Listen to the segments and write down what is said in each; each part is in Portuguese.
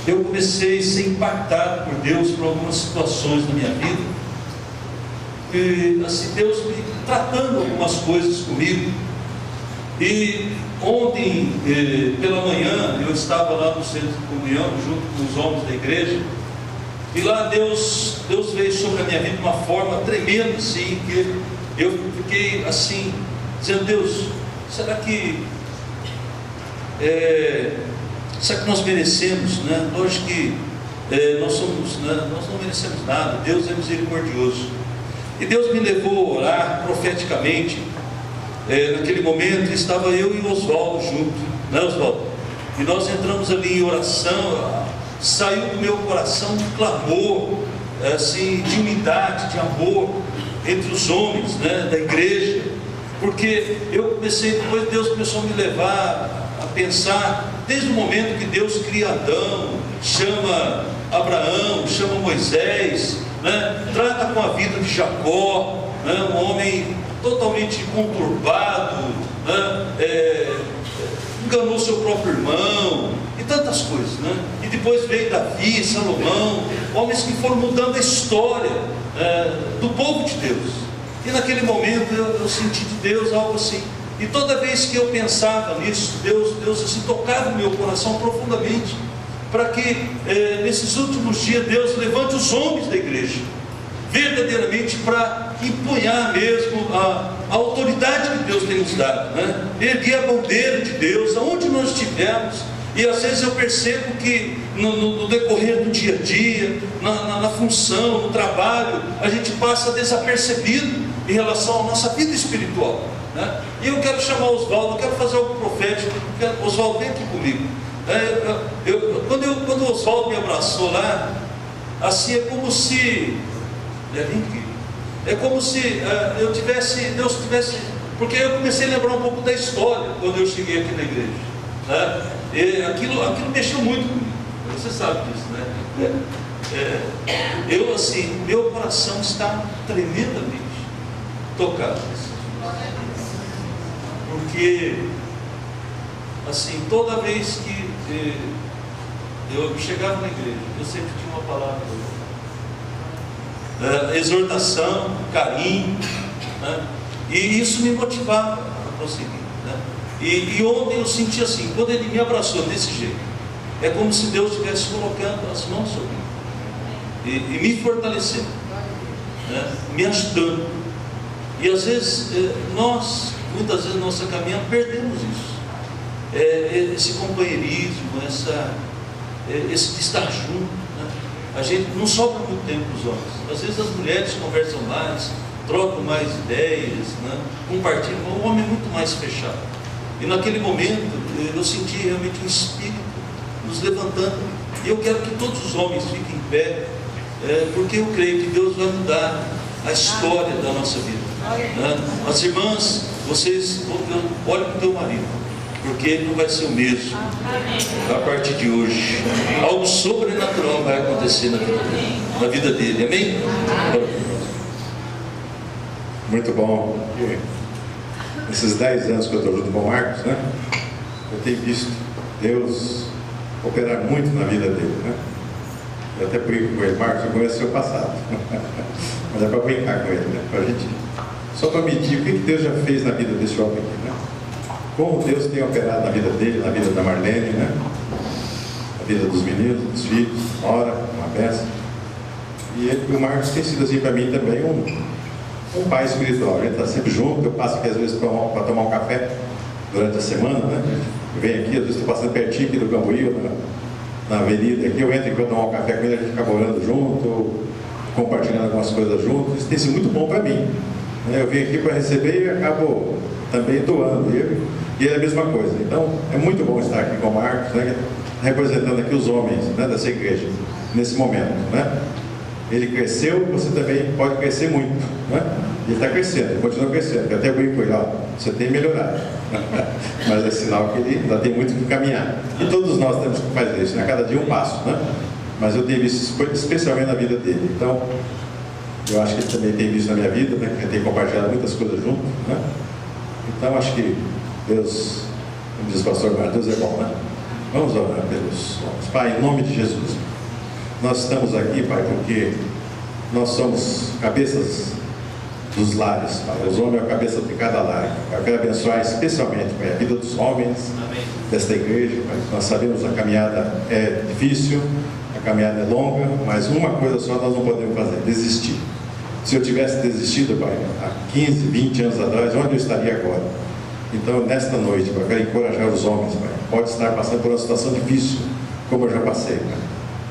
eu comecei a ser impactado por Deus por algumas situações da minha vida, e assim, Deus me tratando algumas coisas comigo. E ontem pela manhã eu estava lá no centro de comunhão junto com os homens da igreja, e lá Deus veio sobre a minha vida de uma forma tremenda, assim, que eu fiquei assim, dizendo: Deus, será que nós merecemos, né? Lógico que nós somos, né? Nós não merecemos nada. Deus é misericordioso. E Deus me levou a orar profeticamente. Naquele momento estava eu e o Oswaldo junto, né, Oswaldo? E nós entramos ali em oração. Saiu do meu coração um clamor, assim, de unidade, de amor entre os homens, né, da igreja. Porque depois Deus começou a me levar a pensar, desde o momento que Deus cria Adão, chama Abraão, chama Moisés, né, trata com a vida de Jacó, né, um homem totalmente conturbado, né, enganou seu próprio irmão, e tantas coisas, né? E depois veio Davi, Salomão, homens que foram mudando a história do povo de Deus. E naquele momento eu senti de Deus algo assim. E toda vez que eu pensava nisso, Deus assim, tocava o meu coração profundamente, para que nesses últimos dias Deus levante os homens da igreja, verdadeiramente para empunhar mesmo a autoridade que Deus tem nos dado, né? Erguer a bandeira de Deus aonde nós estivermos. E às vezes eu percebo que no decorrer do dia a dia, na função, no trabalho, a gente passa desapercebido em relação à nossa vida espiritual, né? E eu quero chamar o Oswaldo, eu quero fazer algo profético. Oswaldo, vem aqui comigo. Quando o Oswaldo me abraçou lá, assim, é como se Deus tivesse, porque eu comecei a lembrar um pouco da história quando eu cheguei aqui na igreja, né? E aquilo mexeu muito comigo. Você sabe disso, né? Eu assim, meu coração está tremendamente tocado, porque assim, toda vez que eu chegava na igreja, eu sempre tinha uma palavra, exortação, carinho, né? E isso me motivava a prosseguir, né? E ontem eu senti assim, quando ele me abraçou desse jeito, é como se Deus estivesse colocando as mãos sobre mim e me fortalecendo, né? Me ajudando. E às vezes muitas vezes na nossa caminhada perdemos isso, esse companheirismo, esse de estar junto, né? A gente não sobra muito tempo para os homens. Às vezes as mulheres conversam mais, trocam mais ideias, né? Compartilham. O homem é muito mais fechado. E naquele momento eu senti realmente um espírito nos levantando. E eu quero que todos os homens fiquem em pé, porque eu creio que Deus vai mudar a história da nossa vida, né? As irmãs, vocês olhem para o teu marido, porque ele não vai ser o mesmo a partir de hoje. Algo sobrenatural vai acontecer na vida dele, amém? Muito bom. Nesses 10 anos que eu estou junto com o Marcos, né, eu tenho visto Deus operar muito na vida dele, né? Eu até brinco com ele: Marcos, eu conheço o seu passado. Mas é para brincar com ele, né? Pra gente, só para medir o que Deus já fez na vida desse homem aqui, né? Como Deus tem operado na vida dele, na vida da Marlene, né? Na vida dos meninos, dos filhos, Nora, uma bênção. E o Marcos tem sido assim para mim também um pai espiritual. A gente está sempre junto. Eu passo aqui às vezes para tomar um café durante a semana, né? Eu venho aqui, às vezes estou passando pertinho aqui do Camboriú, na avenida aqui, eu entro aqui para tomar um café com ele, a gente fica orando junto, compartilhando algumas coisas juntos. Isso tem sido muito bom para mim. Eu vim aqui para receber e acabo também doando. E é a mesma coisa. Então, é muito bom estar aqui com o Marcos, né, representando aqui os homens, né, dessa igreja, nesse momento, né? Ele cresceu, você também pode crescer muito, né? Ele está crescendo, ele continua crescendo. Eu até brinco com ele: ó, você tem melhorado. Mas é sinal que ele ainda tem muito que caminhar. E todos nós temos que fazer isso, né? Cada dia um passo, né? Mas eu tenho visto isso especialmente na vida dele. Então, eu acho que ele também tem visto na minha vida, né? Que ele tem compartilhado muitas coisas junto, né? Então, acho que Deus, como diz o pastor Marcos, Deus é bom, né? Vamos orar pelos homens. Pai, em nome de Jesus, nós estamos aqui, Pai, porque nós somos cabeças dos lares, Pai. Os homens é a cabeça de cada lar. Eu quero abençoar especialmente, Pai, a vida dos homens desta igreja, Pai. Nós sabemos que a caminhada é difícil, a caminhada é longa, mas uma coisa só nós não podemos fazer: desistir. Se eu tivesse desistido, Pai, há 15, 20 anos atrás, onde eu estaria agora? Então, nesta noite, Pai, eu quero encorajar os homens, Pai. Pode estar passando por uma situação difícil, como eu já passei, Pai,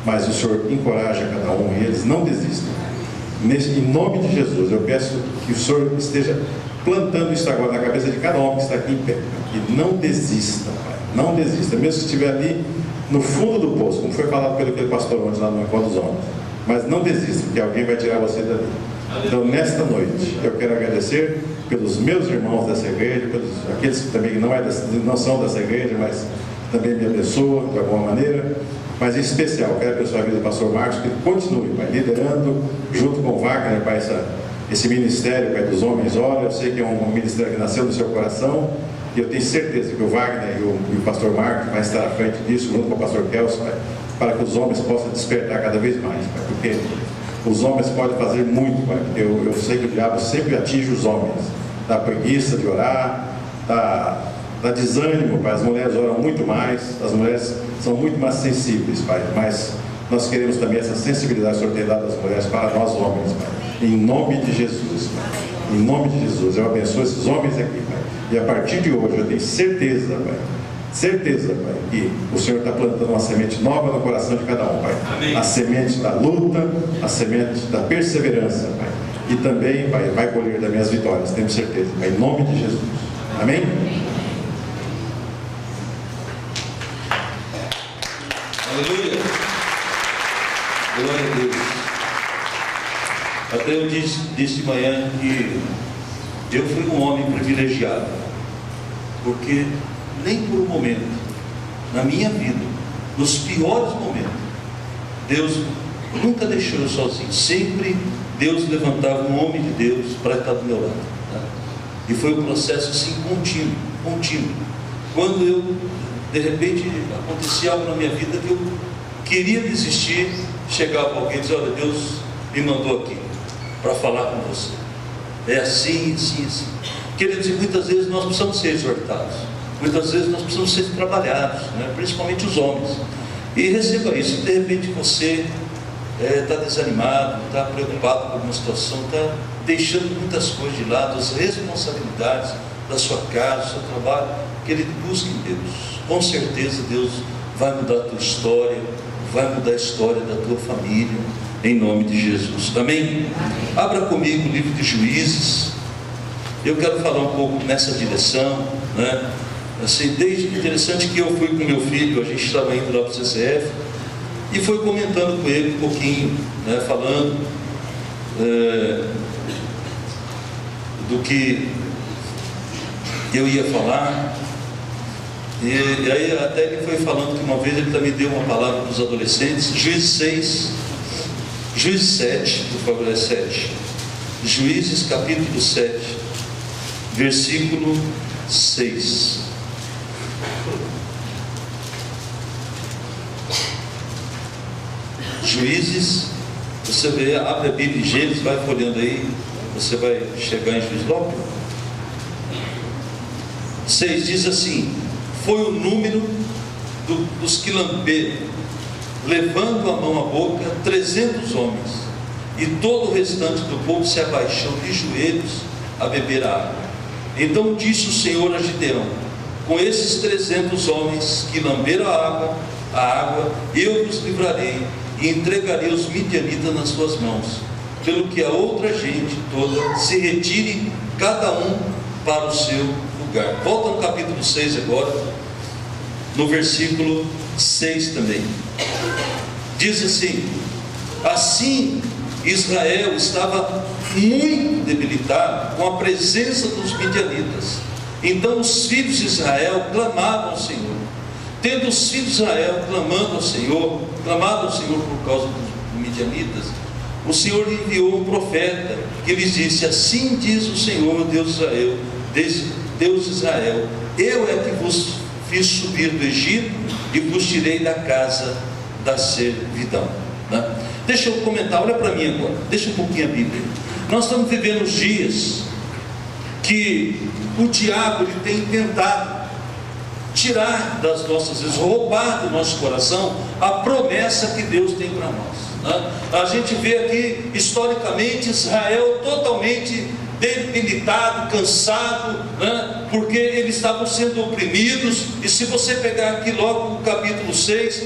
mas o Senhor encoraja cada um e eles não desistem. Em nome de Jesus, eu peço que o Senhor esteja plantando isso agora na cabeça de cada homem que está aqui em pé, Pai. Que não desista, Pai, não desista, mesmo se estiver ali no fundo do poço, como foi falado pelo aquele pastor ontem lá no Encontro dos Homens. Mas não desista, porque alguém vai tirar você dali. Então, nesta noite, eu quero agradecer pelos meus irmãos dessa igreja, pelos aqueles que também não são dessa igreja, mas também me abençoam de alguma maneira. Mas em especial, quero abençoar a vida do pastor Marcos, que continue, Pai, liderando junto com o Wagner, Pai, esse ministério, Pai, dos homens. Olha, eu sei que é um ministério que nasceu no seu coração, e eu tenho certeza que o Wagner e o pastor Marcos vai estar à frente disso, junto com o pastor Kelso, Pai, para que os homens possam despertar cada vez mais, Pai, porque os homens podem fazer muito, Pai. Eu sei que o diabo sempre atinge os homens, da preguiça de orar, da desânimo, Pai. As mulheres oram muito mais, as mulheres são muito mais sensíveis, Pai, mas nós queremos também essa sensibilidade sorteada das mulheres para nós homens, Pai. Em nome de Jesus, Pai. Em nome de Jesus, eu abençoo esses homens aqui, Pai. E a partir de hoje eu tenho certeza, Pai, que o Senhor está plantando uma semente nova no coração de cada um, Pai. Amém. A semente da luta, a semente da perseverança, Pai. E também, Pai, vai colher também as vitórias, temos certeza, Pai, em nome de Jesus. Amém? Aleluia! Glória a Deus. Até eu disse de manhã que eu fui um homem privilegiado, porque nem por um momento na minha vida, nos piores momentos, Deus nunca deixou eu sozinho. Sempre Deus levantava um homem de Deus para estar do meu lado, tá? E foi um processo assim contínuo. Quando eu, de repente, acontecia algo na minha vida que eu queria desistir, chegava alguém e dizia: olha, Deus me mandou aqui para falar com você. É assim. Queridos, e muitas vezes nós precisamos ser exortados, muitas vezes nós precisamos ser trabalhados, né? Principalmente os homens. E receba isso. De repente você está desanimado, está preocupado com alguma situação, está deixando muitas coisas de lado, as responsabilidades da sua casa, do seu trabalho. Querido, busque em Deus. Com certeza Deus vai mudar a tua história, vai mudar a história da tua família, em nome de Jesus. Amém? Abra comigo o livro de Juízes. Eu quero falar um pouco nessa direção, né? Assim, desde interessante que eu fui com meu filho, a gente estava indo lá para o CCF e foi comentando com ele um pouquinho, né, falando do que eu ia falar. E aí até ele foi falando que uma vez ele também deu uma palavra para os adolescentes. Juízes 7, por favor, é 7. Juízes capítulo 7, versículo 6. Juízes, você vê, abre a Bíblia em Gênesis, vai folhando aí, você vai chegar em Juízes logo. 6 diz assim: foi o número dos que lamberam, levando a mão à boca, 300 homens, e todo o restante do povo se abaixou de joelhos a beber a água. Então disse o Senhor a Gideão: com esses 300 homens que lamberam a água, eu vos livrarei e entregarei os midianitas nas suas mãos, pelo que a outra gente toda se retire, cada um para o seu lugar. Volta no capítulo 6 agora, no versículo 6 também. Diz assim: assim Israel estava muito debilitado com a presença dos midianitas. Então os filhos de Israel clamavam ao Senhor. Tendo os filhos de Israel clamado ao Senhor por causa dos midianitas, o Senhor enviou um profeta que lhes disse: assim diz o Senhor, Deus de Israel, eu é que vos fiz subir do Egito e vos tirei da casa da servidão. Né? Deixa eu comentar, olha para mim agora, deixa um pouquinho a Bíblia. Nós estamos vivendo os dias que o diabo ele tem tentado tirar das nossas vidas, roubar do nosso coração a promessa que Deus tem para nós. Né? A gente vê aqui historicamente Israel totalmente debilitado, cansado, né? Porque eles estavam sendo oprimidos. E se você pegar aqui logo no capítulo 6,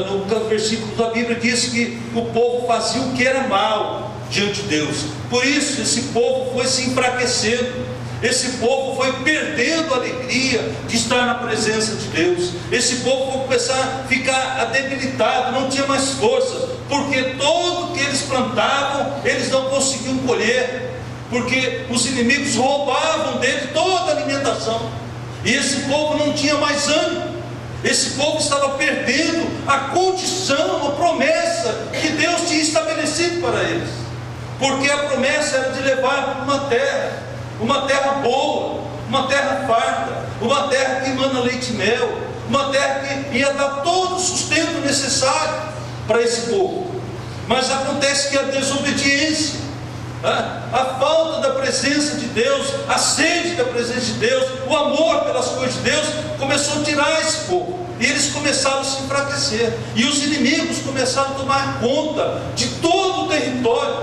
no versículo da Bíblia, diz que o povo fazia o que era mal diante de Deus. Por isso esse povo foi se enfraquecendo, esse povo foi perdendo a alegria de estar na presença de Deus. Esse povo foi começar a ficar debilitado, não tinha mais forças, porque tudo que eles plantavam eles não conseguiam colher, porque os inimigos roubavam dele toda a alimentação, e esse povo não tinha mais ânimo. Esse povo estava perdendo a condição, a promessa que Deus tinha estabelecido para eles, porque a promessa era de levar uma terra boa, uma terra farta, uma terra que emana leite e mel, uma terra que ia dar todo o sustento necessário para esse povo. Mas acontece que a desobediência, a falta da presença de Deus, a sede da presença de Deus, o amor pelas coisas de Deus, começou a tirar esse povo, e eles começaram a se enfraquecer, e os inimigos começaram a tomar conta de todo o território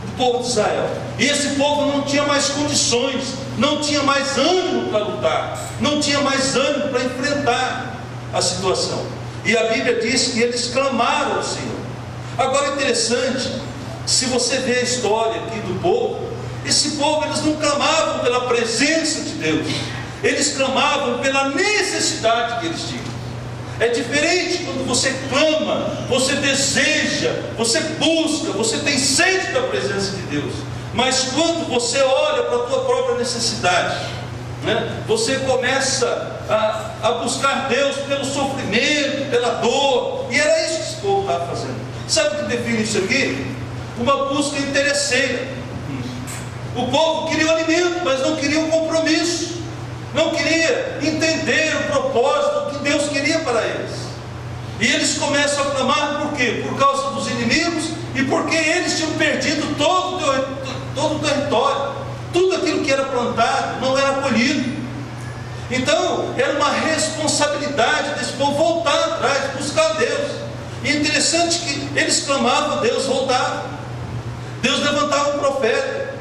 do povo de Israel, e esse povo não tinha mais condições, não tinha mais ânimo para lutar, não tinha mais ânimo para enfrentar a situação, e a Bíblia diz que eles clamaram ao Senhor. Agora é interessante, se você vê a história aqui do povo, esse povo eles não clamavam pela presença de Deus, eles clamavam pela necessidade que eles tinham. É diferente quando você clama, você deseja, você busca, você tem sede da presença de Deus. Mas quando você olha para a tua própria necessidade, né, você começa a buscar Deus pelo sofrimento, pela dor, e era isso que esse povo estava fazendo. Sabe o que define isso aqui? Uma busca interesseira. O povo queria o alimento, mas não queria o compromisso, não queria entender o propósito que Deus queria para eles. E eles começam a clamar por quê? Por causa dos inimigos, e porque eles tinham perdido todo o território, tudo aquilo que era plantado não era colhido. Então era uma responsabilidade desse povo voltar atrás, buscar Deus. E é interessante que eles clamavam, Deus voltava, Deus levantava um profeta,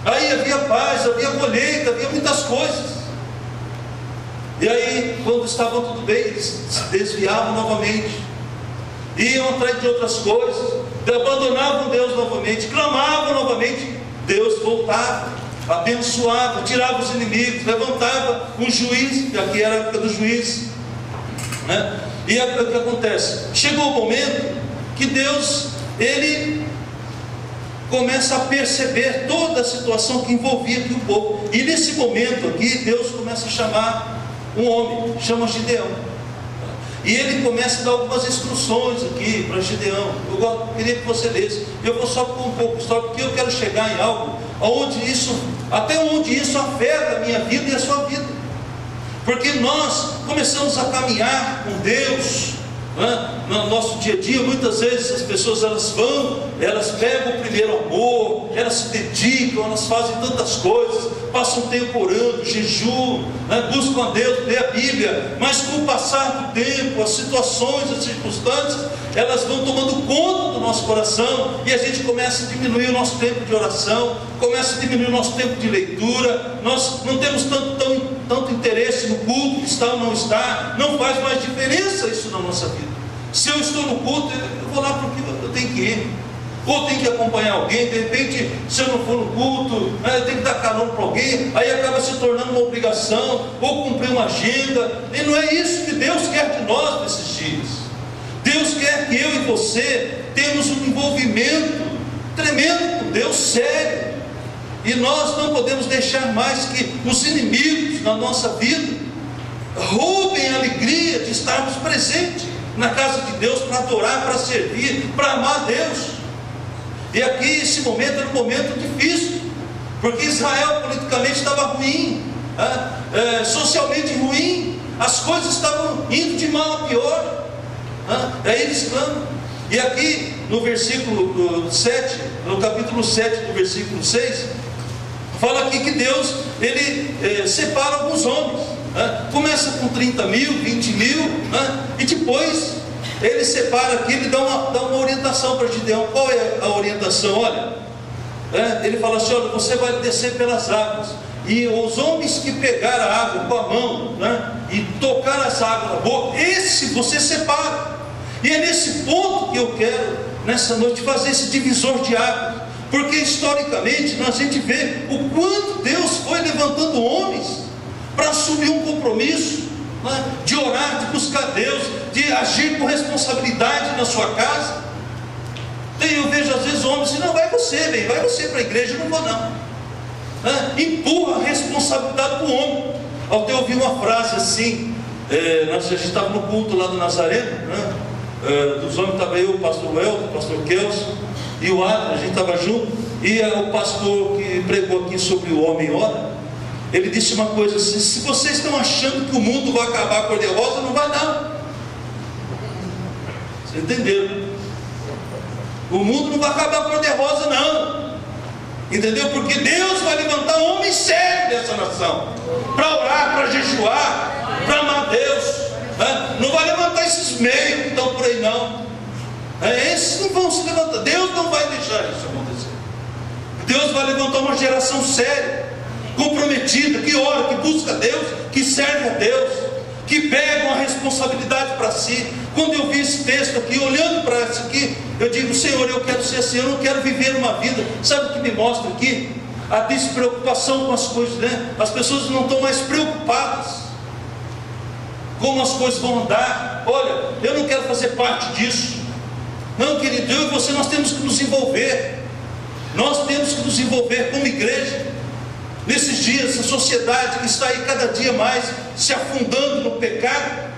aí havia paz, havia colheita, havia muitas coisas. E aí, quando estavam tudo bem, eles se desviavam novamente, iam atrás de outras coisas, abandonavam Deus novamente, clamavam novamente, Deus voltava, abençoava, tirava os inimigos, levantava um juiz, que aqui era a época do juiz, né? E o que acontece? Chegou o momento que Deus, ele começa a perceber toda a situação que envolvia aqui o povo, e nesse momento aqui, Deus começa a chamar um homem, chama Gideão, e ele começa a dar algumas instruções aqui para Gideão. Eu queria que você lesse, eu vou só pôr um pouco de história, porque eu quero chegar em algo, até onde isso afeta a minha vida e a sua vida, porque nós começamos a caminhar com Deus, no nosso dia a dia. Muitas vezes as pessoas elas pegam o primeiro amor, elas se dedicam, elas fazem tantas coisas, passam tempo orando, jejum, buscam a Deus, lê a Bíblia, mas com o passar do tempo, as situações, as circunstâncias, elas vão tomando conta do nosso coração, e a gente começa a diminuir o nosso tempo de oração, começa a diminuir o nosso tempo de leitura, nós não temos tanto interesse no culto, está ou não está, não faz mais diferença isso na nossa vida. Se eu estou no culto, eu vou lá porque eu tenho que ir, ou tenho que acompanhar alguém. De repente, se eu não for no culto, eu tenho que dar carona para alguém, aí acaba se tornando uma obrigação, ou cumprir uma agenda, e não é isso que Deus quer de nós nesses dias. Deus quer que eu e você tenhamos um envolvimento tremendo com Deus, sério, e nós não podemos deixar mais que os inimigos na nossa vida roubem a alegria de estarmos presentes na casa de Deus, para adorar, para servir, para amar a Deus. E aqui esse momento era um momento difícil, porque Israel politicamente estava ruim, socialmente ruim, as coisas estavam indo de mal a pior. Aí eles clamam. E aqui no versículo 7, no capítulo 7 do versículo 6, fala aqui que Deus, Ele separa alguns homens. Começa com 30 mil, 20 mil, e depois Ele separa aqui, Ele dá uma orientação para Gideão. Qual é a orientação? Olha, Ele fala assim: olha, você vai descer pelas águas, e os homens que pegaram a água com a mão, e tocar as águas na boca, esse você separa. E é nesse ponto que eu quero, nessa noite, fazer esse divisor de águas, porque historicamente a gente vê o quanto Deus foi levantando homens para assumir um compromisso, de orar, de buscar Deus, de agir com responsabilidade na sua casa. Eu vejo às vezes homens assim: não, vai você para a igreja. Eu não vou não. Empurra a responsabilidade para o homem. Ontem eu ouvi uma frase assim, a gente estava no culto lá do Nazareno, dos homens estava eu, o pastor Welton, o pastor Kelson e o Adler, a gente estava junto, e o pastor que pregou aqui sobre o homem ora, ele disse uma coisa assim: se vocês estão achando que o mundo vai acabar cor-de-rosa, não vai não. Vocês entenderam? O mundo não vai acabar cor-de-rosa não. Entendeu? Porque Deus vai levantar homens sérios dessa nação, para orar, para jejuar, para amar Deus. Não vai levantar esses meios que estão por aí não. Esses não vão se levantar. Deus não vai deixar isso acontecer. Deus vai levantar uma geração séria, comprometida, que ora, que busca Deus, que serve a Deus, que pega uma responsabilidade para si. Quando eu vi esse texto aqui, olhando para isso aqui, eu digo: Senhor, eu quero ser assim, eu não quero viver uma vida. Sabe o que me mostra aqui? A despreocupação com as coisas, As pessoas não estão mais preocupadas como as coisas vão andar. Olha, eu não quero fazer parte disso. Não, querido, eu e você, nós temos que nos envolver. Nós temos que nos envolver como igreja. Nesses dias, a sociedade que está aí cada dia mais se afundando no pecado,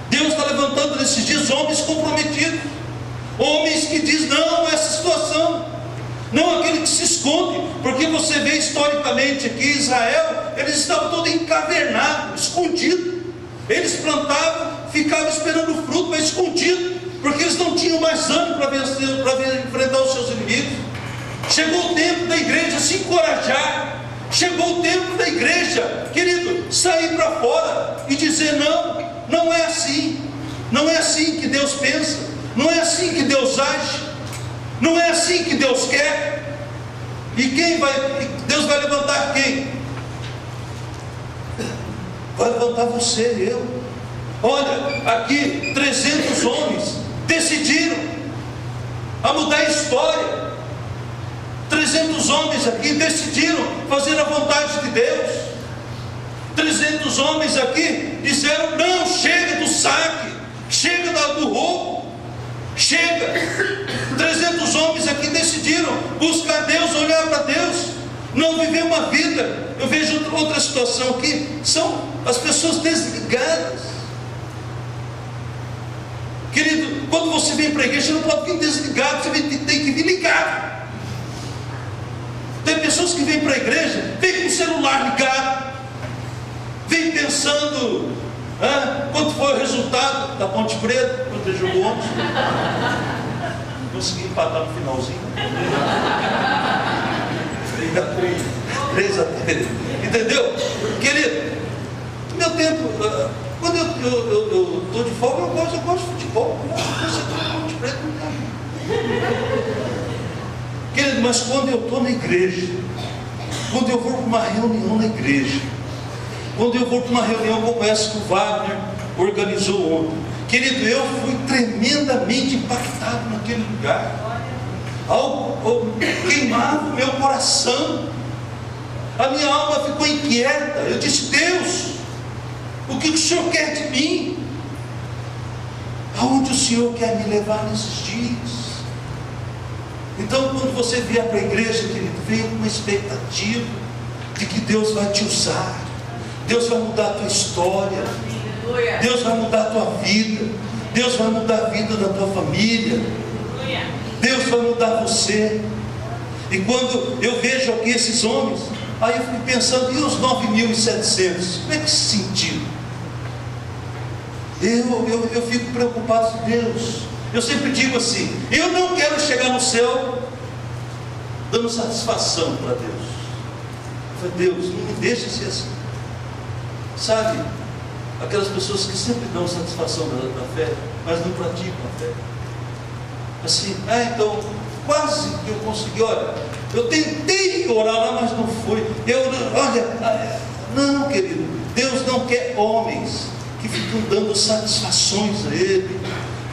Deus está levantando nesses dias homens comprometidos, homens que dizem não a essa situação, não aquele que se esconde, porque você vê historicamente aqui Israel, eles estavam todos encavernados, escondidos. Eles plantavam, ficavam esperando o fruto, mas escondidos, porque eles não tinham mais ânimo para vencer, para enfrentar os seus inimigos. Chegou o tempo da igreja se encorajar. Chegou o tempo da igreja, querido, sair para fora e dizer: não, não é assim. Não é assim que Deus pensa. Não é assim que Deus age. Não é assim que Deus quer. E Deus vai levantar quem? Vai levantar você, eu. Olha, aqui 300 homens decidiram a mudar a história. 300 homens aqui decidiram fazer a vontade de Deus. 300 homens aqui disseram: não, chega do saque, chega do roubo, chega. 300 homens aqui decidiram buscar Deus, olhar para Deus, não viver uma vida. Eu vejo outra situação aqui, são as pessoas desligadas. Querido, quando você vem para a igreja, você não pode vir desligado, você tem que vir ligado. Tem pessoas que vêm para a igreja, vêm com o celular ligado, vêm pensando quanto foi o resultado da Ponte Preta, quando ele jogou ontem. Consegui empatar no finalzinho. 3-3. Entendeu? Querido, no meu tempo, quando eu estou de folga, eu gosto de futebol. Você está na Ponte Preta, não tem. Querido, mas quando eu estou na igreja, quando eu vou para uma reunião na igreja, quando eu vou para uma reunião como essa que o Wagner organizou ontem, querido, eu fui tremendamente impactado naquele lugar. Algo queimava o meu coração, a minha alma ficou inquieta. Eu disse: Deus, o que o Senhor quer de mim? Aonde o Senhor quer me levar nesses dias? Então, quando você vier para a igreja, querido, venha com uma expectativa de que Deus vai te usar, Deus vai mudar a tua história, Deus vai mudar a tua vida, Deus vai mudar a vida da tua família, Deus vai mudar você. E quando eu vejo aqui esses homens, Aí eu fico pensando, e os 9.700? Como é que se sentiu? Eu fico preocupado com Deus. Eu sempre digo assim: eu não quero chegar no céu dando satisfação para Deus. Eu falei: Deus, não me deixa ser assim. Sabe, aquelas pessoas que sempre dão satisfação da fé, mas não praticam a fé. Assim, então, quase que eu consegui. Olha, eu tentei orar lá, mas não foi. Não, querido, Deus não quer homens que ficam dando satisfações a Ele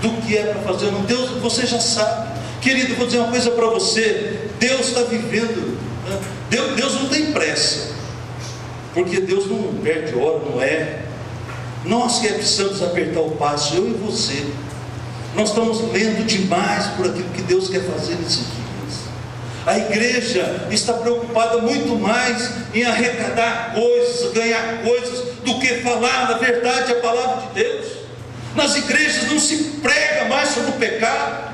do que é para fazer. Não, Deus, você já sabe. Querido, eu vou dizer uma coisa para você: Deus está vivendo, né? Deus não tem pressa, porque Deus não perde hora, não é? Nós que precisamos apertar o passo, eu e você. Nós estamos lendo demais por aquilo que Deus quer fazer nesses dias. A igreja está preocupada muito mais em arrecadar coisas, ganhar coisas, do que falar na verdade a palavra de Deus. Nas igrejas não se prega mais sobre o pecado.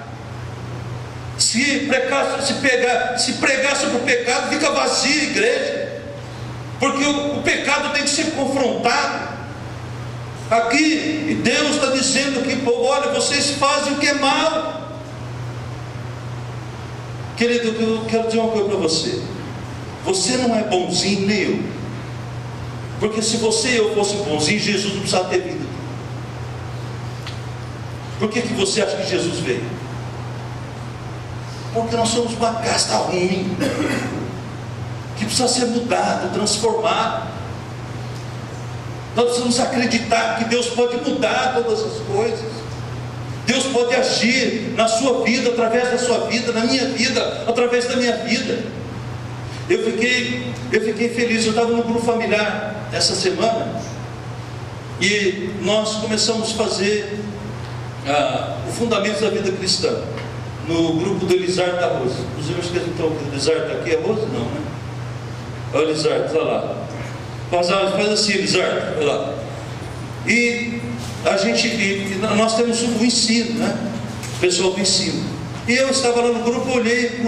Se pregar sobre o pecado, fica vazia a igreja, porque o pecado tem que ser confrontado. Aqui Deus está dizendo que, olha, vocês fazem o que é mal. Querido, eu quero dizer uma coisa para você: você não é bonzinho, nem eu. Porque se você e eu fosse bonzinho, Jesus não precisava ter vindo. Por que você acha que Jesus veio? Porque nós somos uma casta ruim, que precisa ser mudado, transformado. Nós precisamos acreditar que Deus pode mudar todas as coisas. Deus pode agir na sua vida, através da sua vida, na minha vida, através da minha vida. Eu fiquei feliz. Eu estava no grupo familiar essa semana, e nós começamos a fazer o Fundamentos da Vida Cristã, no grupo do Elisardo da Rosa. Inclusive, acho que o Elisardo está aqui. É Rosa? Não, né? Olha o Elisardo, está lá. Faz assim, Elisardo, vai lá. E nós temos o ensino, né? O pessoal do ensino. E eu estava lá no grupo, olhei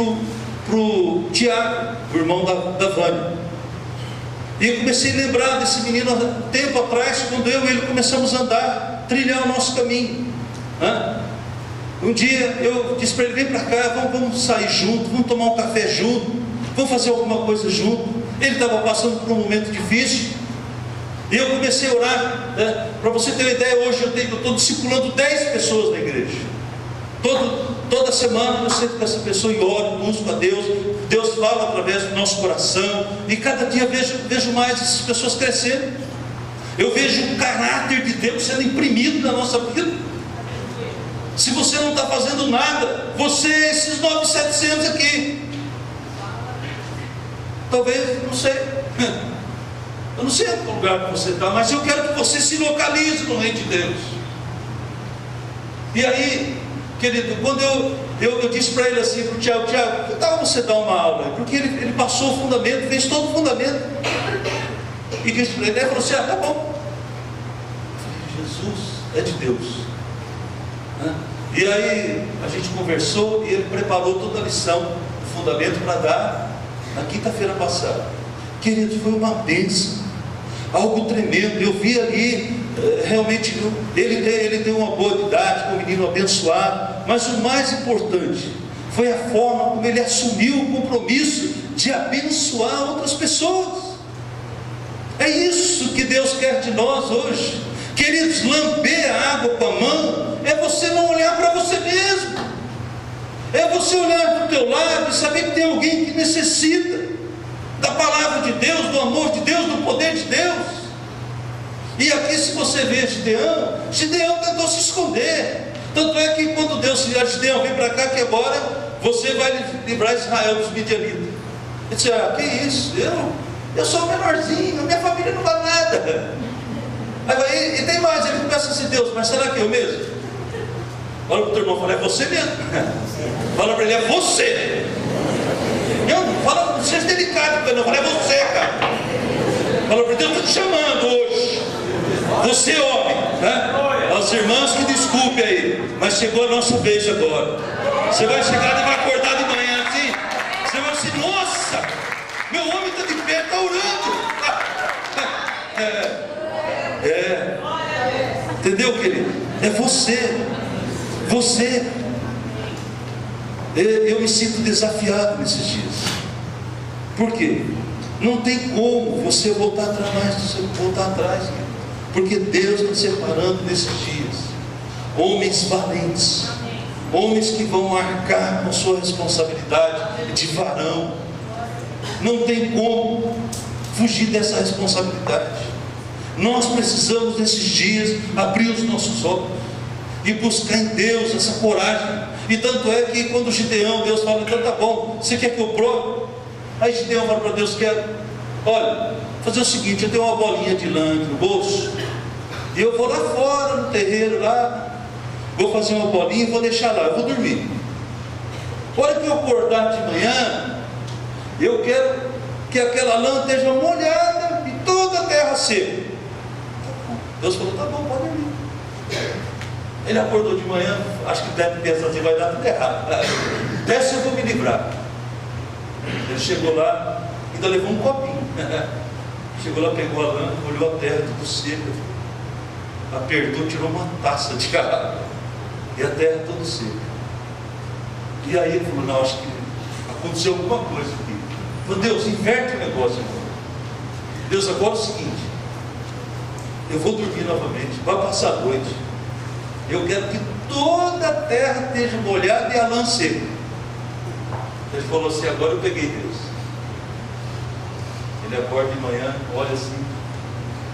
para o Tiago, o irmão da Vânia. E eu comecei a lembrar desse menino há tempo atrás, quando eu e ele começamos a andar, trilhar o nosso caminho, né? Um dia eu disse para ele: vem para cá, vamos sair junto, vamos tomar um café junto, vamos fazer alguma coisa junto. Ele estava passando por um momento difícil, e eu comecei a orar, né? Para você ter uma ideia, hoje eu estou discipulando 10 pessoas na igreja. Toda semana eu sento com essa pessoa e oro, busco a Deus. Deus fala através do nosso coração, e cada dia vejo mais essas pessoas crescendo. Eu vejo o caráter de Deus sendo imprimido na nossa vida. Se você não está fazendo nada, você é esses 9.700 aqui. Talvez, não sei, eu não sei o lugar que você está, mas eu quero que você se localize no reino de Deus. E aí, querido, quando eu disse para ele assim, para o Tiago: que tal você dar uma aula? Porque ele passou o fundamento, fez todo o fundamento, e disse para ele, falou assim: tá bom. Eu falei: Jesus é de Deus, né? E aí a gente conversou, e ele preparou toda a lição, o fundamento, para dar na quinta-feira passada. Querido, foi uma bênção, algo tremendo. Eu vi ali, realmente, ele tem uma boa idade, um menino abençoado, mas o mais importante foi a forma como ele assumiu o compromisso de abençoar outras pessoas. É isso que Deus quer de nós hoje, queridos. Lamber a água com a mão é você não olhar para você mesmo, é você olhar para o teu lado e saber que tem alguém que necessita da palavra de Deus, do amor de Deus, do poder de Deus. E aqui, se você vê Gideão tentou se esconder. Tanto é que quando Deus disse: Gideão, vem para cá, que agora você vai livrar Israel dos midianitas. Ele disse: que isso? Eu sou o menorzinho, minha família não vale nada. Aí, e tem mais, ele começa assim: Deus, mas será que eu mesmo? Olha para o teu irmão e fala: é você mesmo. Fala para ele: é você. Não, fala, seja delicado, não, fala: é você, cara. Fala para ele: Deus está te chamando hoje. Você, homem, né? As irmãs que desculpe aí, mas chegou a nossa vez agora. Você vai chegar e vai acordar de manhã assim, você vai assim: nossa, meu homem está de pé, está por onde? Entendeu, querido? É você. Você. Eu me sinto desafiado nesses dias. Por quê? Não tem como você voltar atrás, porque Deus está separando nesses dias homens valentes, homens que vão arcar com sua responsabilidade de varão. Não tem como fugir dessa responsabilidade. Nós precisamos nesses dias abrir os nossos olhos e buscar em Deus essa coragem. E tanto é que quando Gideão, Deus fala, então tá bom, você quer que eu prove? Aí Gideão fala para Deus, olha, fazer o seguinte, eu tenho uma bolinha de lã aqui no bolso, e eu vou lá fora no terreiro lá, vou fazer uma bolinha e vou deixar lá, eu vou dormir. A hora que eu acordar de manhã, eu quero que aquela lã esteja molhada e toda a terra seca. Deus falou, tá bom, pode dormir. Ele acordou de manhã, acho que deve pensar assim, vai dar tudo errado. Dessa eu vou me livrar. Ele chegou lá, ainda levou um copinho. Chegou lá, pegou a lã, olhou a terra tudo seca, apertou, tirou uma taça de água, e a terra toda seca. E aí ele falou, não, acho que aconteceu alguma coisa aqui. Falou, Deus, inverte o negócio agora. Deus, agora é o seguinte, eu vou dormir novamente, vai passar a noite, eu quero que toda a terra esteja molhada e a lã seca. Ele falou assim, agora eu peguei Deus. Ele acorda de manhã, olha assim,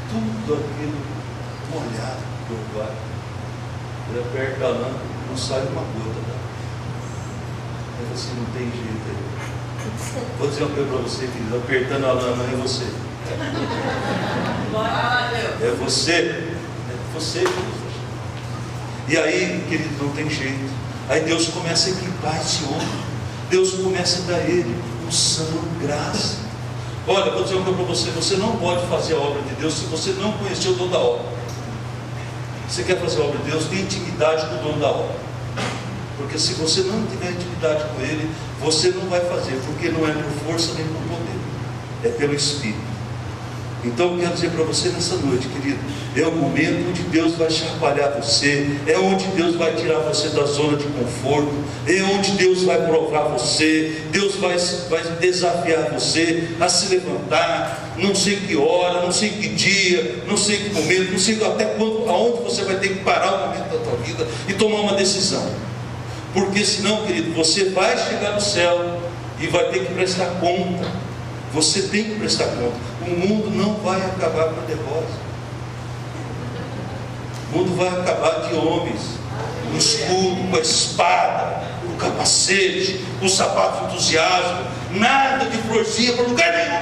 tudo aquilo molhado por baixo. Ele aperta a lã, não sai uma gota d'água. Ele falou assim, não tem jeito aí. Vou dizer uma coisa para você, querido, apertando a lã não é você. É você. É você, querido. E aí, querido, não tem jeito. Aí Deus começa a equipar esse homem. Deus começa a dar a ele unção, graça. Olha, vou dizer uma coisa para você, você não pode fazer a obra de Deus se você não conhecer o dono da obra. Você quer fazer a obra de Deus, tem intimidade com o dono da obra. Porque se você não tiver intimidade com ele, você não vai fazer, porque não é por força nem por poder, é pelo Espírito. Então eu quero dizer para você nessa noite, querido, é o momento onde Deus vai chacoalhar você, é onde Deus vai tirar você da zona de conforto, é onde Deus vai provar você, Deus vai desafiar você a se levantar, não sei que hora, não sei que dia, não sei que momento, não sei até quando, aonde você vai ter que parar o momento da tua vida e tomar uma decisão. Porque senão, querido, você vai chegar no céu e vai ter que prestar conta. Você tem que prestar conta. O mundo não vai acabar com a derrota. O mundo vai acabar de homens com o escudo, com a espada, com o capacete, com o sapato de entusiasmo, nada de florzinha para lugar nenhum.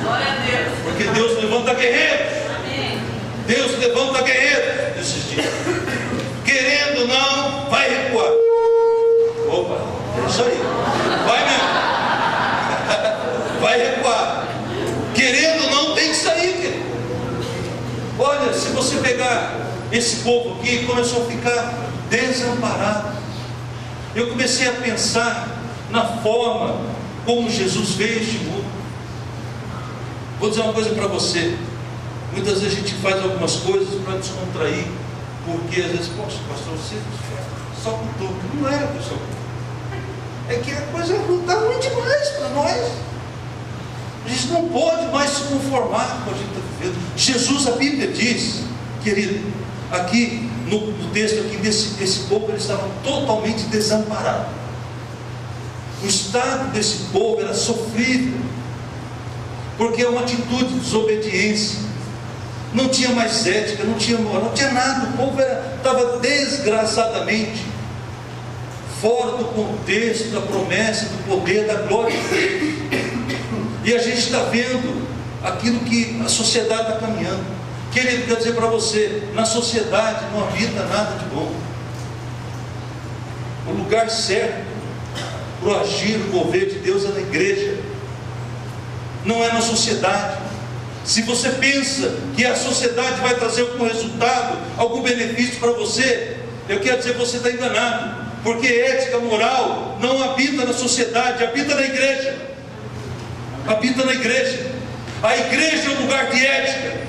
Glória a Deus. Porque Deus levanta guerreiros. Deus levanta guerreiros nesses dias. Querendo ou não, vai recuar. Opa, é isso aí. Vai mesmo. Vai recuar. Querendo ou não, tem que sair, querido. Olha, se você pegar esse povo aqui, começou a ficar desamparado. Eu comecei a pensar na forma como Jesus veio a este mundo. Vou dizer uma coisa para você. Muitas vezes a gente faz algumas coisas para descontrair, porque às vezes, poxa, pastor, você só com tudo. Não é, pessoal. É que a coisa está ruim demais para nós. A gente não pode mais se conformar com o que a gente está vivendo. Jesus, a Bíblia diz, querido, aqui no texto aqui desse povo, eles estavam totalmente desamparados. O estado desse povo era sofrível, porque é uma atitude de desobediência. Não tinha mais ética, não tinha moral, não tinha nada. O povo estava desgraçadamente fora do contexto da promessa, do poder, da glória de Deus. E a gente está vendo aquilo que a sociedade está caminhando. Querido, quero dizer para você, na sociedade não habita nada de bom. O lugar certo para o agir, o mover de Deus é na igreja, não é na sociedade. Se você pensa que a sociedade vai trazer algum resultado, algum benefício para você, eu quero dizer que você está enganado. Porque ética, moral não habita na sociedade, habita na igreja. habita na igreja. A igreja é um lugar de ética,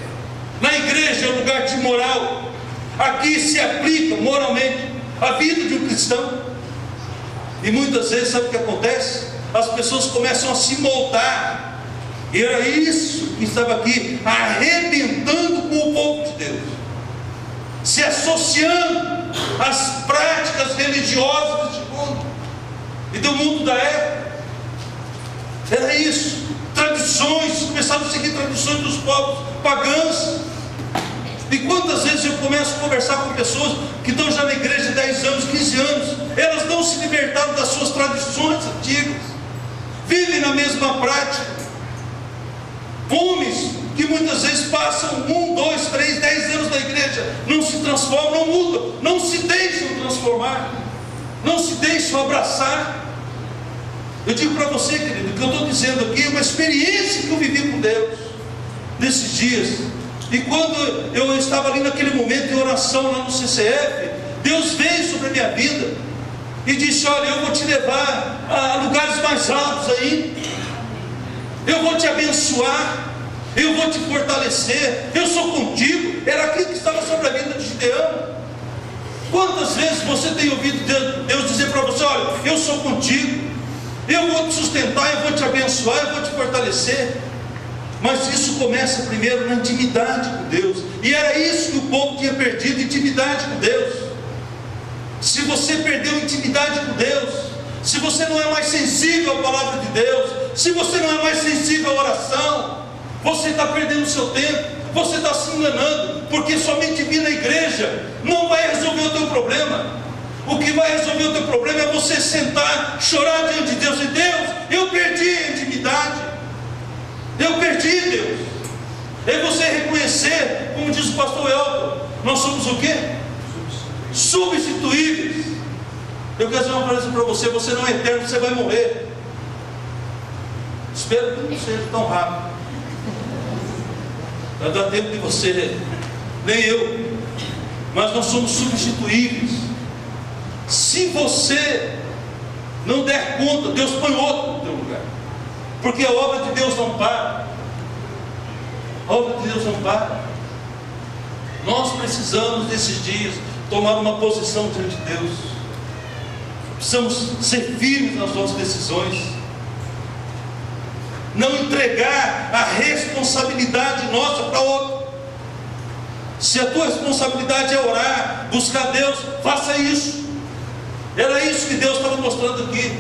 na igreja é um lugar de moral. Aqui se aplica moralmente a vida de um cristão. E muitas vezes, sabe o que acontece? As pessoas começam a se moldar, e era isso que estava aqui, arrebentando com o povo de Deus, se associando às práticas religiosas deste mundo e do mundo da época. Era isso, tradições, começaram a seguir tradições dos povos pagãos. E quantas vezes eu começo a conversar com pessoas que estão já na igreja 10 anos, 15 anos, elas não se libertaram das suas tradições antigas, vivem na mesma prática. Homens que muitas vezes passam 1, 2, 3, 10 anos na igreja, não se transformam, não mudam, não se deixam transformar, não se deixam abraçar. Eu digo para você, querido, que eu estou dizendo aqui é uma experiência que eu vivi com Deus nesses dias. E quando eu estava ali naquele momento em oração lá no CCF, Deus veio sobre a minha vida e disse: olha, eu vou te levar a lugares mais altos aí, eu vou te abençoar, eu vou te fortalecer, eu sou contigo. Era aquilo que estava sobre a vida de Gideão. Quantas vezes você tem ouvido Deus dizer para você: olha, eu sou contigo, eu vou te sustentar, eu vou te abençoar, eu vou te fortalecer. Mas isso começa primeiro na intimidade com Deus. E era isso que o povo tinha perdido, intimidade com Deus. Se você perdeu intimidade com Deus, se você não é mais sensível à palavra de Deus, se você não é mais sensível à oração, você está perdendo o seu tempo, você está se enganando, porque somente vir na igreja não vai resolver o teu problema. O que vai resolver o teu problema é você sentar, chorar diante de Deus, e Deus, eu perdi a intimidade, eu perdi, Deus. É você reconhecer, como diz o pastor Elton, nós somos o quê? Substituíveis. Eu quero dizer uma coisa para você: você não é eterno, você vai morrer. Espero que não seja tão rápido, vai dar tempo de você, nem eu, mas nós somos substituíveis. Se você não der conta, Deus põe outro no teu lugar, porque a obra de Deus não para. A obra de Deus não para. Nós precisamos desses dias tomar uma posição diante de Deus. Precisamos ser firmes nas nossas decisões, não entregar a responsabilidade nossa para outro. Se a tua responsabilidade é orar, buscar Deus, faça isso. Era isso que Deus estava mostrando aqui.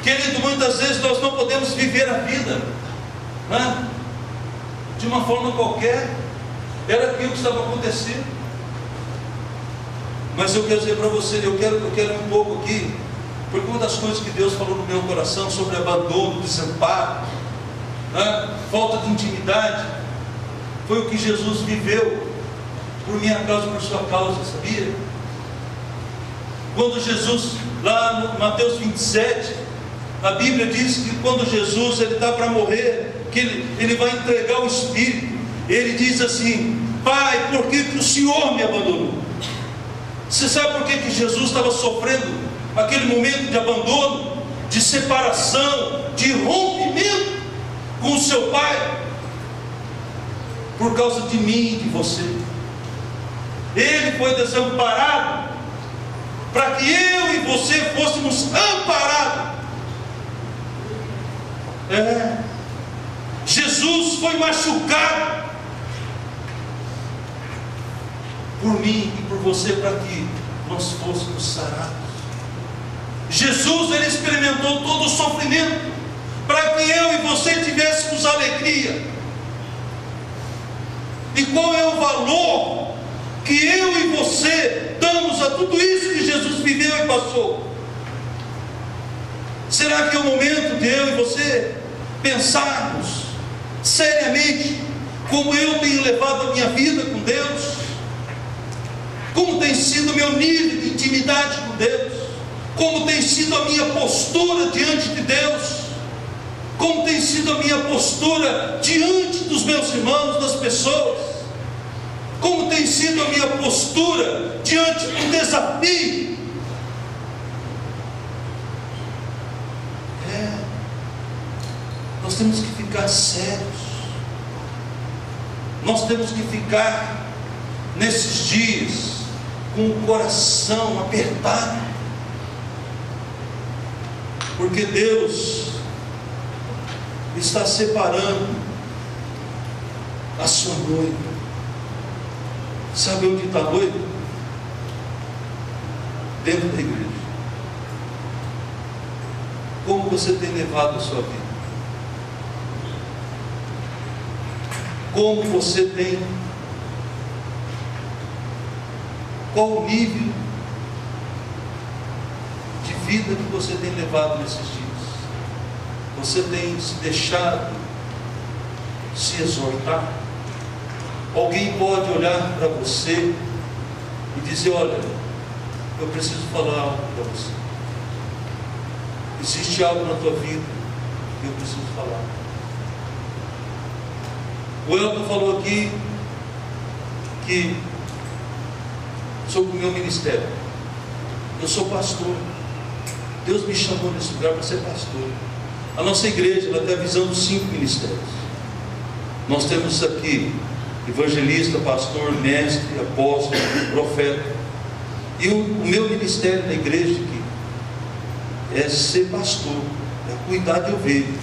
Querido, muitas vezes nós não podemos viver a vida, né, de uma forma qualquer. Era aquilo que estava acontecendo. Mas eu quero dizer para você, eu quero um pouco aqui, porque uma das coisas que Deus falou no meu coração sobre abandono, desamparo, né, falta de intimidade, foi o que Jesus viveu por minha causa, por sua causa, sabia? Quando Jesus, lá no Mateus 27, a Bíblia diz que quando Jesus está para morrer, que ele vai entregar o Espírito, ele diz assim: Pai, por que o Senhor me abandonou? Você sabe por que Jesus estava sofrendo aquele momento de abandono, de separação, de rompimento com o seu Pai? Por causa de mim e de você. Ele foi desamparado para que eu e você fôssemos amparados. Jesus foi machucado por mim e por você, para que nós fôssemos sarados. Jesus, ele experimentou todo o sofrimento para que eu e você tivéssemos alegria. E qual é o valor que eu e você damos a tudo isso que Jesus viveu e passou? Será que é o momento de eu e você pensarmos seriamente como eu tenho levado a minha vida com Deus? Como tem sido o meu nível de intimidade com Deus? Como tem sido a minha postura diante de Deus? Como tem sido a minha postura diante dos meus irmãos, das pessoas? Como tem sido a minha postura diante do desafio? Nós Nós temos que ficar sérios. Nós temos que ficar nesses dias com o coração apertado, porque Deus está separando a sua noiva. Sabe onde está a noiva? Dentro da igreja. Como você tem levado a sua vida? Como você tem? Qual o nível de vida que você tem levado nesses dias? Você tem se deixado se exortar? Alguém pode olhar para você e dizer: olha, eu preciso falar algo para você. Existe algo na tua vida que eu preciso falar. O Elton falou aqui que sobre o meu ministério. Eu sou pastor. Deus me chamou nesse lugar para ser pastor. A nossa igreja, ela tem a visão dos 5 ministérios. Nós temos aqui evangelista, pastor, mestre, apóstolo, profeta. E o meu ministério na igreja aqui é ser pastor, é cuidar de ovelha.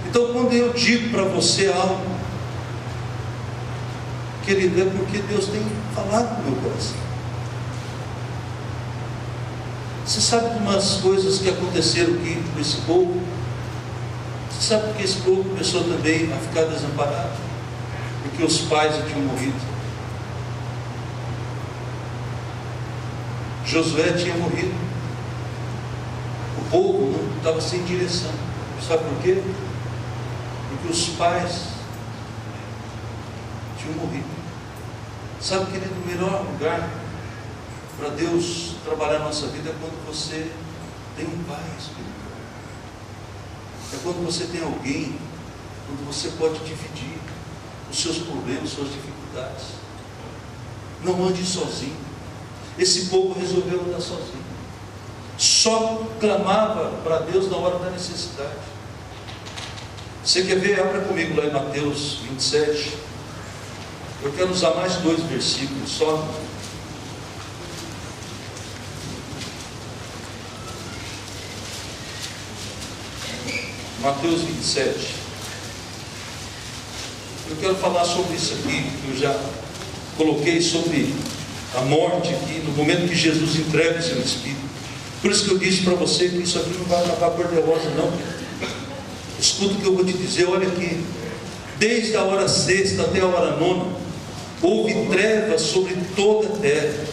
Então, quando eu digo para você algo, querido, é porque Deus tem falado no meu coração. Você sabe de umas coisas que aconteceram aqui com esse povo? Você sabe porque esse povo começou também a ficar desamparado? Porque os pais já tinham morrido. Josué tinha morrido. O povo não estava sem direção. Sabe por quê? Porque os pais tinham morrido. Sabe, querido, o melhor lugar para Deus trabalhar na nossa vida é quando você tem um pai espiritual. É quando você tem alguém, quando você pode dividir os seus problemas, suas dificuldades. Não ande sozinho. Esse povo resolveu andar sozinho. Só clamava para Deus na hora da necessidade. Você quer ver? Abra comigo lá em Mateus 27. Eu quero usar mais 2 versículos só. Mateus 27. Eu quero falar sobre isso aqui, que eu já coloquei sobre a morte aqui, no momento que Jesus entrega o seu Espírito. Por isso que eu disse para você que isso aqui não vai acabar cor-de-rosa, não. Escuta o que eu vou te dizer, olha aqui. Desde a hora 6ª até a hora 9ª, houve trevas sobre toda a terra.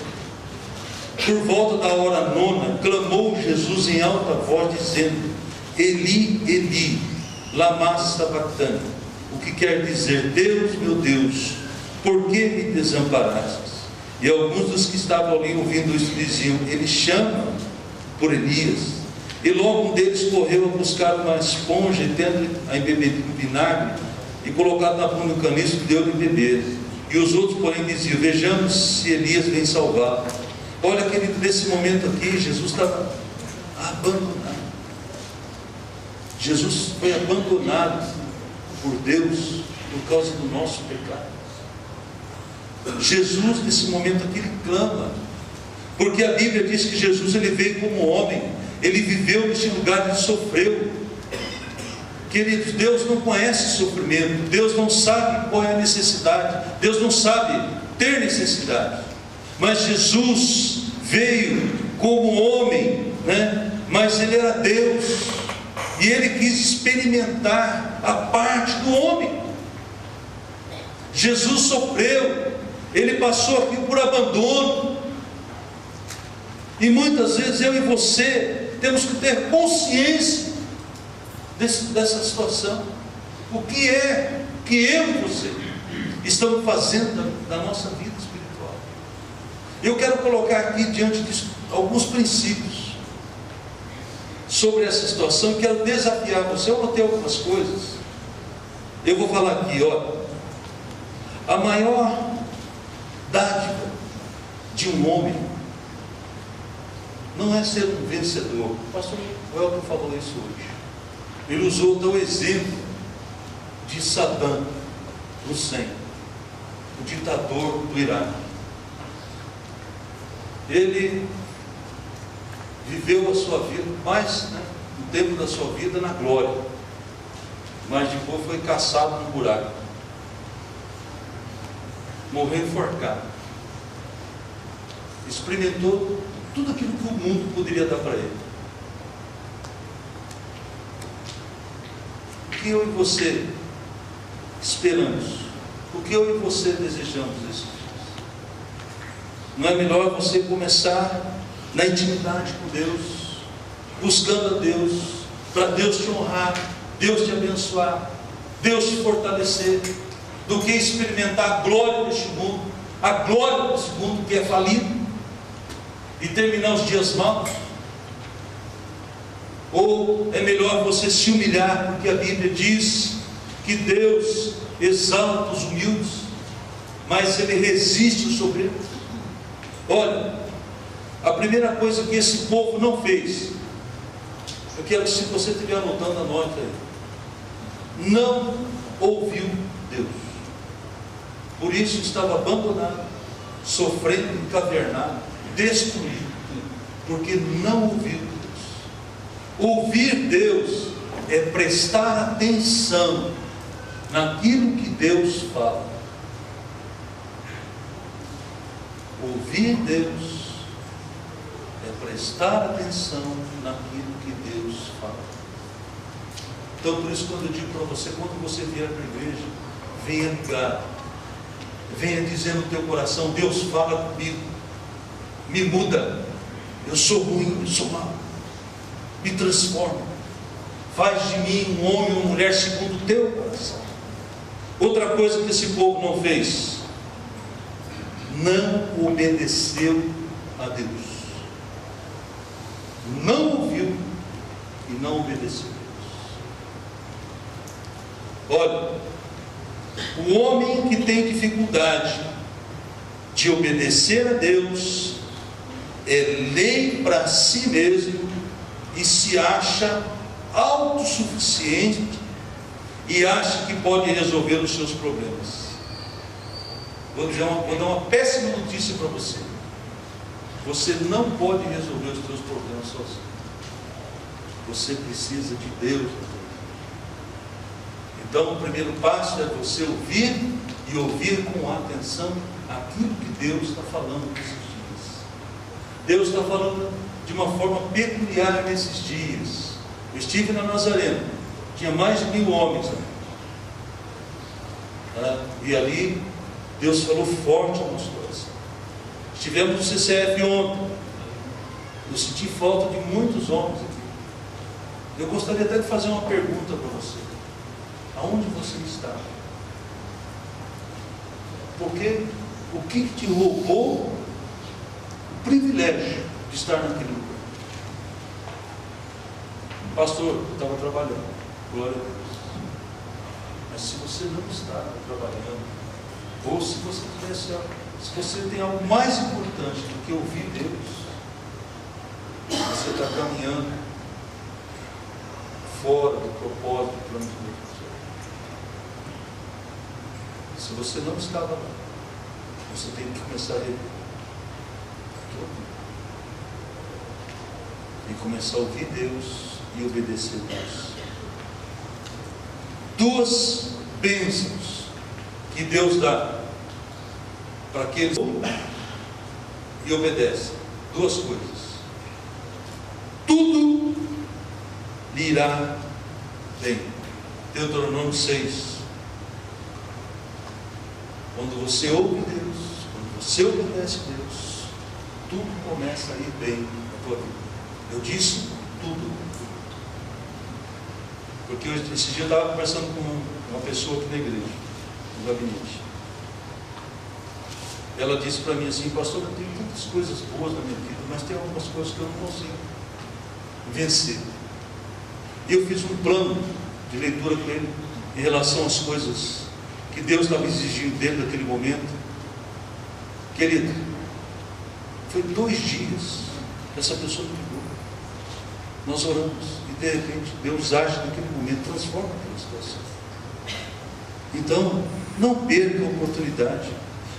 Por volta da hora 9ª, clamou Jesus em alta voz, dizendo: Eli, Eli, lama sabachthani, o que quer dizer: Deus, meu Deus, por que me desamparastes? E alguns dos que estavam ali ouvindo isso diziam: ele chama por Elias. E logo um deles correu a buscar uma esponja, e tendo a embebido com vinagre e colocado na ponta do caniço, deu-lhe beber. E os outros, porém, diziam: vejamos se Elias vem salvá-lo. Olha, querido, nesse momento aqui, Jesus estava abandonado. Jesus foi abandonado por Deus por causa do nosso pecado. Jesus, nesse momento aqui, ele clama, porque a Bíblia diz que Jesus, ele veio como homem, ele viveu nesse lugar, ele sofreu. Queridos, Deus não conhece sofrimento, Deus não sabe qual é a necessidade, Deus não sabe ter necessidade, mas Jesus veio como homem, mas ele era Deus, e ele quis experimentar a parte do homem. Jesus sofreu, ele passou aqui por abandono, e muitas vezes eu e você temos que ter consciência dessa situação. O que é que eu e você estamos fazendo da nossa vida espiritual? Eu quero colocar aqui diante disso alguns princípios sobre essa situação, e quero desafiar você. Eu notei algumas coisas, eu vou falar aqui, a maior dádiva de um homem não é ser um vencedor. O pastor Welton falou isso hoje. Ele usou o exemplo de Saddam Hussein, o ditador do Iraque. Ele viveu a sua vida, o tempo da sua vida na glória, mas depois foi caçado no buraco, morreu enforcado, experimentou tudo aquilo que o mundo poderia dar para ele. O que eu e você esperamos? O que eu e você desejamos esses dias? Não é melhor você começar na intimidade com Deus, buscando a Deus, para Deus te honrar, Deus te abençoar, Deus te fortalecer, do que experimentar a glória deste mundo, a glória desse mundo que é falido, e terminar os dias maus? Ou é melhor você se humilhar, porque a Bíblia diz que Deus exalta os humildes, mas Ele resiste aos soberbos. Olha, a primeira coisa que esse povo não fez, eu quero, se você estiver anotando, anote aí, não ouviu Deus. Por isso estava abandonado, sofrendo, encavernado, destruído, porque não ouviu Deus. Ouvir Deus é prestar atenção naquilo que Deus fala. Ouvir Deus é prestar atenção naquilo que Deus fala. Então, por isso, quando eu digo para você, quando você vier para a igreja, venha ligar, venha dizer no teu coração: Deus fala comigo, me muda, eu sou ruim, eu sou mau, me transforma, faz de mim um homem ou uma mulher segundo o teu coração. Outra coisa que esse povo não fez, não obedeceu a Deus, não ouviu e não obedeceu a Deus. Olha, o homem que tem dificuldade de obedecer a Deus é lei para si mesmo e se acha autossuficiente e acha que pode resolver os seus problemas. Vou dar uma péssima notícia para você: você não pode resolver os seus problemas sozinho. Você precisa de Deus. Então, o primeiro passo é você ouvir, e ouvir com atenção aquilo que Deus está falando nesses dias. Deus está falando de uma forma peculiar nesses dias. Eu estive na Nazareno, tinha mais de 1000 homens, e ali Deus falou forte ao nosso coração. Estivemos no CCF ontem, eu senti falta de muitos homens aqui. Eu gostaria até de fazer uma pergunta para você: aonde você está? Porque o que te roubou o privilégio de estar naquele lugar? Pastor, eu estava trabalhando, glória a Deus. Mas se você não está trabalhando, ou se você tem algo mais importante do que ouvir Deus, você está caminhando fora do propósito do plano de Deus. Se você não estava lá, você tem que começar a rever e começar a ouvir Deus e obedecer a Deus. 2 bênçãos que Deus dá para aqueles que obedecem. 2 coisas: tudo lhe irá bem. Deuteronômio 6. Quando você ouve Deus, quando você obedece a Deus, tudo começa a ir bem na tua vida. Eu disse tudo. Porque esse dia eu estava conversando com uma pessoa aqui na igreja, no gabinete. Ela disse para mim assim: pastor, eu tenho tantas coisas boas na minha vida, mas tem algumas coisas que eu não consigo vencer. E eu fiz um plano de leitura com ele em relação às coisas que Deus estava exigindo dele naquele momento. Querido, foi 2 dias que essa pessoa me ligou. Nós oramos e de repente Deus age naquele momento, transforma aquela situação. Então, não perca a oportunidade.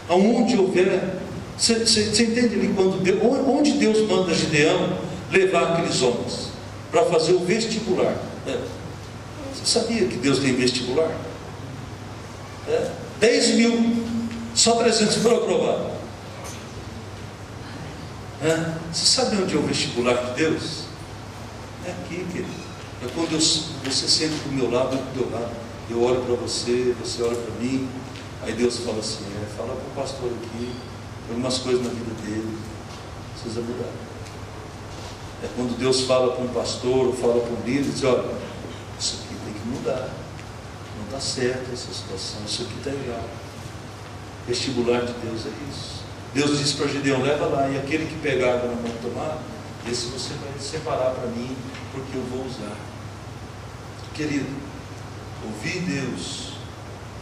Aonde houver, você entende ali onde Deus manda Gideão levar aqueles homens para fazer o vestibular? Você sabia que Deus tem vestibular? 10 mil, só 300 foram aprovados. Você sabe onde é o vestibular de Deus? É aqui, querido. É quando você senta do meu lado, eu do teu lado. Eu olho para você, você olha para mim. Aí Deus fala assim: fala para o pastor aqui, algumas coisas na vida dele precisa mudar. É quando Deus fala para um pastor, ou fala para um líder, diz: olha, isso aqui tem que mudar. Não está certo essa situação, isso aqui está errado. Vestibular de Deus é isso. Deus disse para Gideão: leva lá, e aquele que pegar água na mão e tomar, esse você vai separar para mim, porque eu vou usar. Querido, ouvir Deus.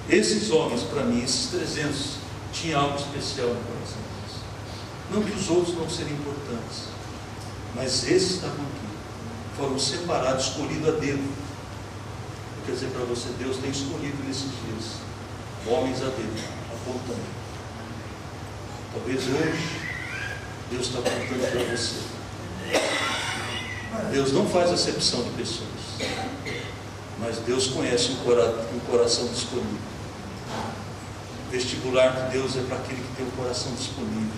Esses homens, para mim, esses 300, tinham algo especial no coração deles. Não que os outros não seriam importantes, mas esses estavam aqui, foram separados, escolhidos a dedo. Quer dizer para você, Deus tem escolhido nesses dias homens a dedo, apontando. Talvez hoje Deus está apontando para você. Deus não faz acepção de pessoas, mas Deus conhece um coração disponível. O vestibular de Deus é para aquele que tem um coração disponível,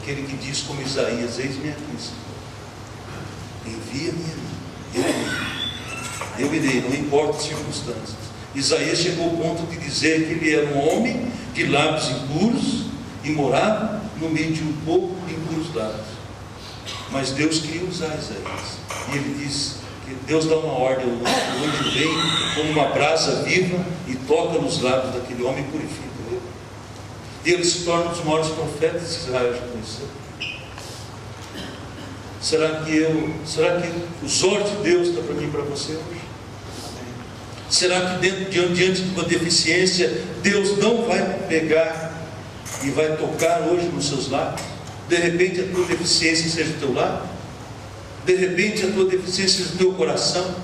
aquele que diz como Isaías: eis-me aqui, Senhor, envia-me a mim, eu irei, não importa as circunstâncias. Isaías chegou ao ponto de dizer que ele era um homem de lábios impuros e morava no meio de um povo de impuros lábios. Mas Deus queria usar Isaías, e ele diz que Deus dá uma ordem: o anjo vem como uma brasa viva e toca nos lábios daquele homem e purifica ele. E ele se torna um dos maiores profetas que Israel já conheceu. Será que os olhos de Deus estão para mim e para você hoje? Será que diante de uma deficiência, Deus não vai pegar e vai tocar hoje nos seus lábios? De repente a tua deficiência seja o teu lábio, de repente a tua deficiência seja o teu coração,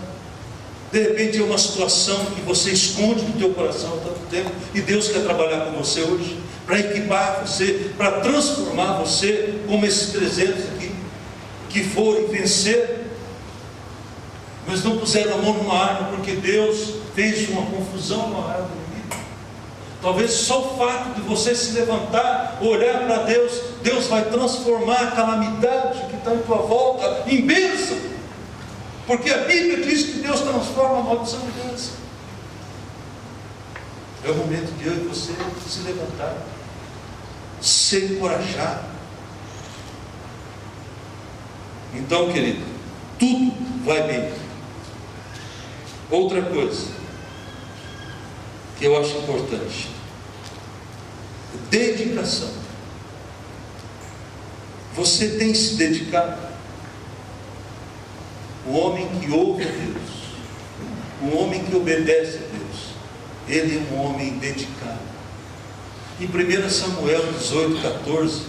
de repente é uma situação que você esconde no teu coração há tanto tempo, e Deus quer trabalhar com você hoje, para equipar você, para transformar você, como esses 300 aqui, que foram vencer, mas não puseram a mão numa arma, porque Deus fez uma confusão no arma do inimigo. Talvez só o fato de você se levantar, olhar para Deus, Deus vai transformar a calamidade que está em tua volta em bênção, porque a Bíblia diz que Deus transforma a maldição em bênção. É o momento de eu e você se levantar, se encorajar. Então, querido, tudo vai bem. Outra coisa que eu acho importante: dedicação. Você tem se dedicado? O homem que ouve a Deus, o homem que obedece a Deus, ele é um homem dedicado. Em 1 Samuel 18:14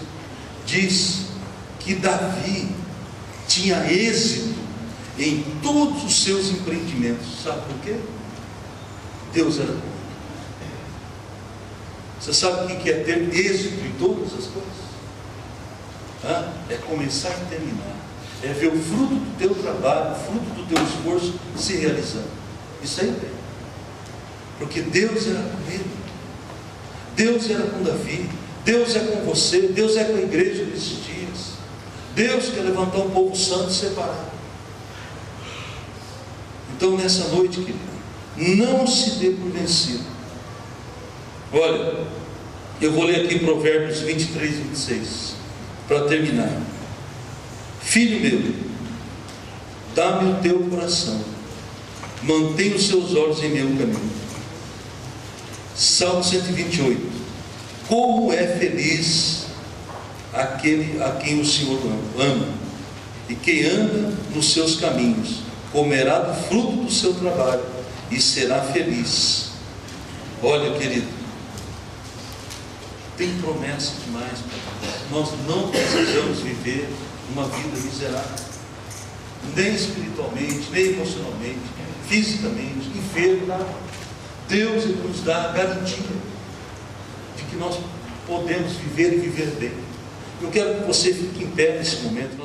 diz que Davi tinha êxito em todos os seus empreendimentos. Sabe por quê? Deus era com ele. Você sabe o que é ter êxito em todas as coisas? É começar e terminar, é ver o fruto do teu trabalho, o fruto do teu esforço se realizando. Isso aí é, porque Deus era com ele, Deus era com Davi, Deus é com você, Deus é com a igreja nesses dias. Deus quer levantar um povo santo e separado. Então nessa noite, querido, não se dê por vencido. Olha, eu vou ler aqui Provérbios 23, 26, para terminar. Filho meu, dá-me o teu coração, mantenha os seus olhos em meu caminho. Salmo 128. Como é feliz aquele a quem o Senhor ama, e quem anda nos seus caminhos, comerá do fruto do seu trabalho e será feliz. Olha, querido, tem promessa demais para nós. Nós não precisamos viver uma vida miserável, nem espiritualmente, nem emocionalmente, fisicamente, enfermo, nada. Deus ele nos dá a garantia de que nós podemos viver e viver bem. Eu quero que você fique em pé nesse momento.